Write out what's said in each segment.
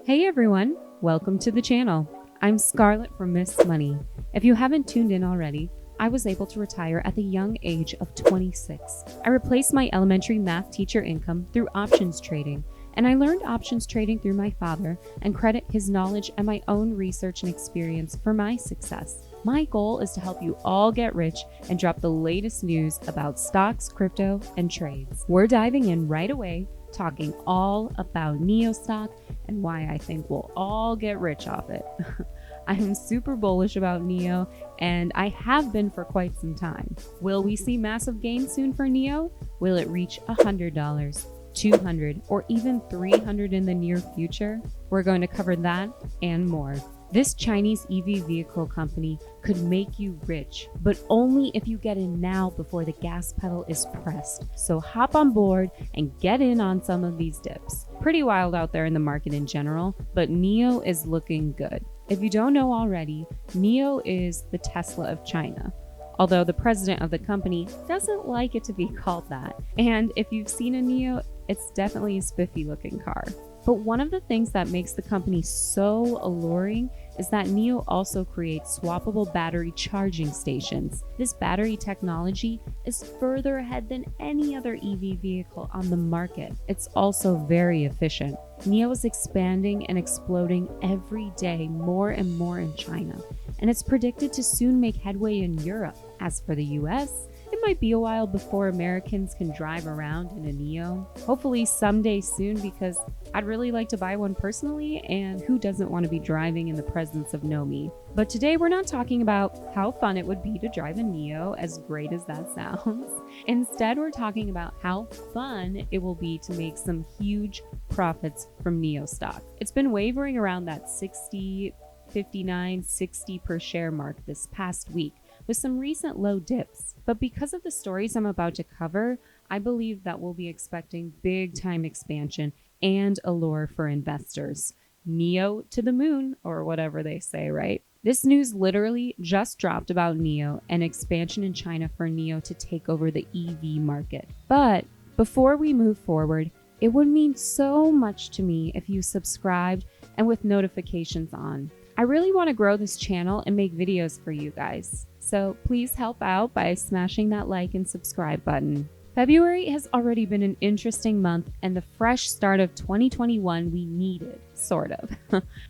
Hey everyone, welcome to the channel. I'm Scarlett from Miss Money. If you haven't tuned in already, I was able to retire at the young age of 26. I replaced my elementary math teacher income through options trading, and I learned options trading through my father and credit his knowledge and my own research and experience for my success. My goal is to help you all get rich and drop the latest news about stocks, crypto, and trades. We're diving in right away, talking all about Nio stock and why I think we'll all get rich off it. I am super bullish about Nio, and I have been for quite some time. Will we see massive gains soon for Nio? Will it reach $100, $200, or even $300 in the near future? We're going to cover that and more. This Chinese EV vehicle company could make you rich, but only if you get in now before the gas pedal is pressed. So hop on board and get in on some of these dips. Pretty wild out there in the market in general, but Nio is looking good. If you don't know already, Nio is the Tesla of China, although the president of the company doesn't like it to be called that. And if you've seen a Nio, it's definitely a spiffy looking car. But one of the things that makes the company so alluring is that Nio also creates swappable battery charging stations. This battery technology is further ahead than any other EV vehicle on the market. It's also very efficient. Nio is expanding and exploding every day more and more in China, and it's predicted to soon make headway in Europe. As for the US, it might be a while before Americans can drive around in a Nio. Hopefully someday soon, because I'd really like to buy one personally, and who doesn't want to be driving in the presence of Nomi? But today we're not talking about how fun it would be to drive a Nio, as great as that sounds. Instead, we're talking about how fun it will be to make some huge profits from Nio stock. It's been wavering around that 60, 59, 60 per share mark this past week, with some recent low dips. But because of the stories I'm about to cover, I believe that we'll be expecting big time expansion and allure for investors. Nio to the moon, or whatever they say, right? This news literally just dropped about Nio and expansion in China for Nio to take over the EV market. But before we move forward, it would mean so much to me if you subscribed and with notifications on. I really want to grow this channel and make videos for you guys. So please help out by smashing that like and subscribe button. February has already been an interesting month and the fresh start of 2021 we needed, sort of.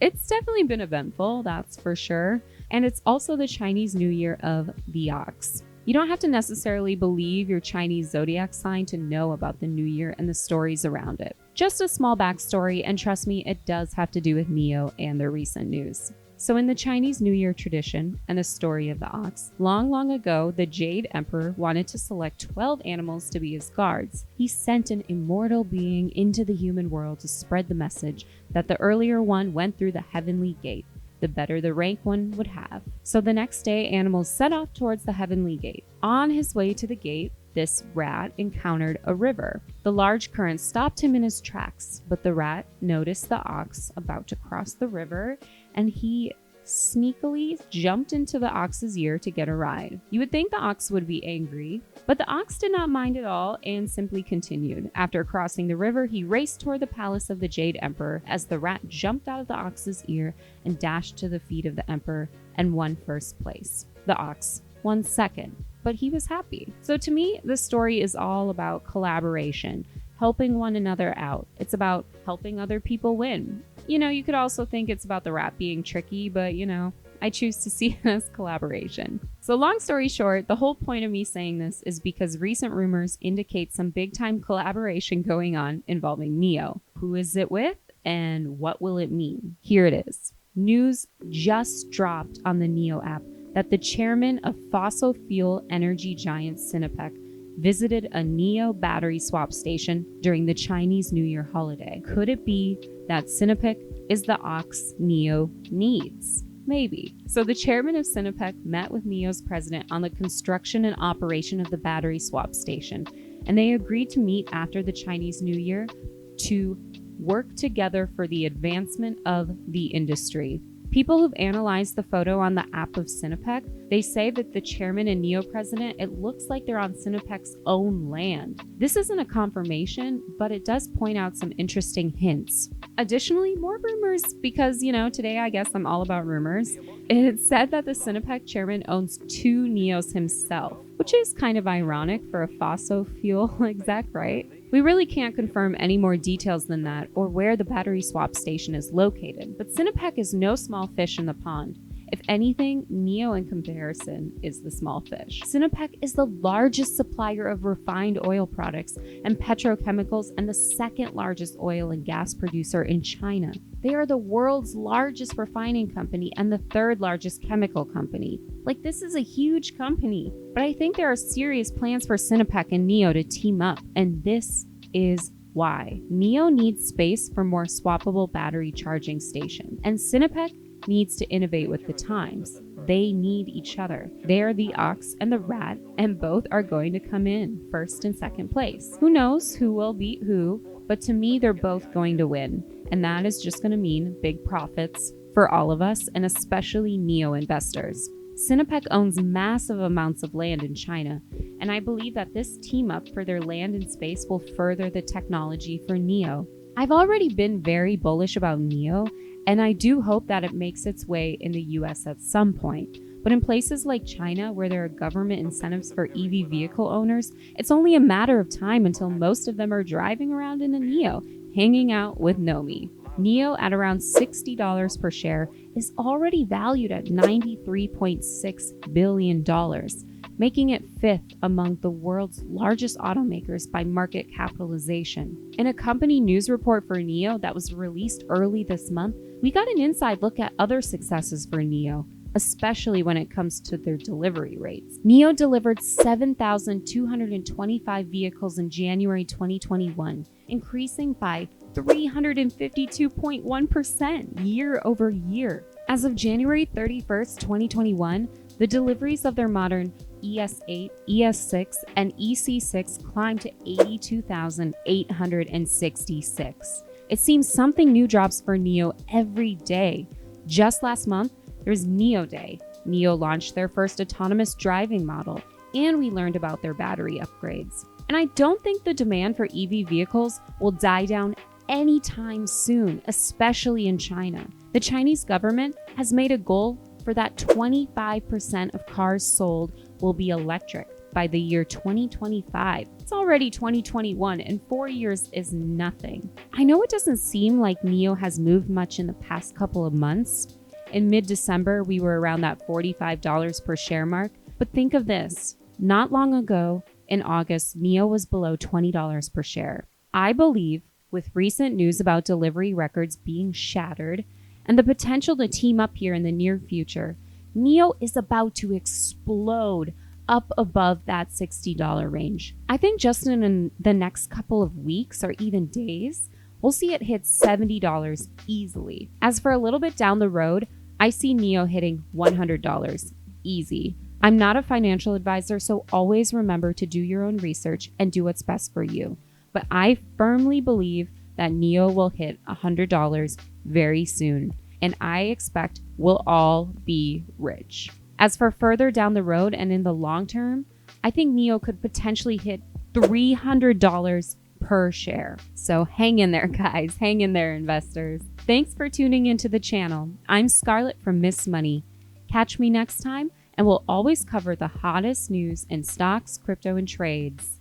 It's definitely been eventful, that's for sure. And it's also the Chinese New Year of the Ox. You don't have to necessarily believe your Chinese zodiac sign to know about the New Year and the stories around it. Just a small backstory, and trust me, it does have to do with Nio and their recent news. So in the Chinese New Year tradition and the story of the ox, long ago, the Jade Emperor wanted to select 12 animals to be his guards. He sent an immortal being into the human world to spread the message that the earlier one went through the heavenly gate. The better the rank one would have. So the next day, animals set off towards the heavenly gate. On his way to the gate, this rat encountered a river. The large current stopped him in his tracks, but the rat noticed the ox about to cross the river, and he sneakily jumped into the ox's ear to get a ride. You would think the ox would be angry, but the ox did not mind at all and simply continued. After crossing the river, he raced toward the palace of the Jade Emperor as the rat jumped out of the ox's ear and dashed to the feet of the emperor and won first place. The ox won second, but he was happy. So to me, this story is all about collaboration, helping one another out. It's about helping other people win. You know, you could also think it's about the rat being tricky, but I choose to see it as collaboration. So long story short, the whole point of me saying this is because recent rumors indicate some big time collaboration going on involving Nio. Who is it with and what will it mean? Here it is. News just dropped on the Nio app that the chairman of fossil fuel energy giant Sinopec visited a Nio battery swap station during the Chinese New Year holiday. Could it be that Sinopec is the ox Nio needs? Maybe. So the chairman of Sinopec met with Nio's president on the construction and operation of the battery swap station, and they agreed to meet after the Chinese New Year to work together for the advancement of the industry. People who've analyzed the photo on the app of Sinopec, they say that the chairman and Nio president, it looks like they're on Sinopec's own land. This isn't a confirmation, but it does point out some interesting hints. Additionally, more rumors because, today I guess I'm all about rumors. It's said that the Sinopec chairman owns 2 Nios himself, which is kind of ironic for a fossil fuel exec, right? We really can't confirm any more details than that or where the battery swap station is located, but Sinopec is no small fish in the pond. If anything, Nio in comparison is the small fish. Sinopec is the largest supplier of refined oil products and petrochemicals and the second largest oil and gas producer in China. They are the world's largest refining company and the 3rd largest chemical company. This is a huge company, but I think there are serious plans for Sinopec and Nio to team up, and this is why. Nio needs space for more swappable battery charging stations, and Sinopec needs to innovate with the times. They need each other. They are the ox and the rat, and both are going to come in 1st and 2nd place. Who knows who will beat who, but to me, they're both going to win, and that is just going to mean big profits for all of us, and especially Nio investors. Sinopec owns massive amounts of land in China, and I believe that this team up for their land and space will further the technology for Nio. I've already been very bullish about Nio, and I do hope that it makes its way in the US at some point. But in places like China, where there are government incentives for EV vehicle owners, it's only a matter of time until most of them are driving around in a Nio, hanging out with Nomi. Nio, at around $60 per share, is already valued at $93.6 billion, making it 5th among the world's largest automakers by market capitalization. In a company news report for Nio that was released early this month, we got an inside look at other successes for Nio, especially when it comes to their delivery rates. Nio delivered 7,225 vehicles in January 2021, increasing by 352.1% year over year. As of January 31st, 2021, the deliveries of their modern ES8, ES6, and EC6 climbed to 82,866. It seems something new drops for Nio every day. Just last month, there's Nio Day. Nio launched their first autonomous driving model, and we learned about their battery upgrades. And I don't think the demand for EV vehicles will die down anytime soon, especially in China. The Chinese government has made a goal for that 25% of cars sold will be electric by the year 2025. It's already 2021, and 4 years is nothing. I know it doesn't seem like Nio has moved much in the past couple of months. In mid-December, we were around that $45 per share mark, but think of this. Not long ago, in August, Nio was below $20 per share. I believe, with recent news about delivery records being shattered and the potential to team up here in the near future, Nio is about to explode up above that $60 range. I think just in the next couple of weeks or even days, we'll see it hit $70 easily. As for a little bit down the road, I see Nio hitting $100 easy. I'm not a financial advisor, so always remember to do your own research and do what's best for you. But I firmly believe that Nio will hit $100 very soon, and I expect we'll all be rich. As for further down the road and in the long term, I think Nio could potentially hit $300 per share. So hang in there, guys. Hang in there, investors. Thanks for tuning into the channel. I'm Scarlett from Miss Money. Catch me next time, and we'll always cover the hottest news in stocks, crypto, and trades.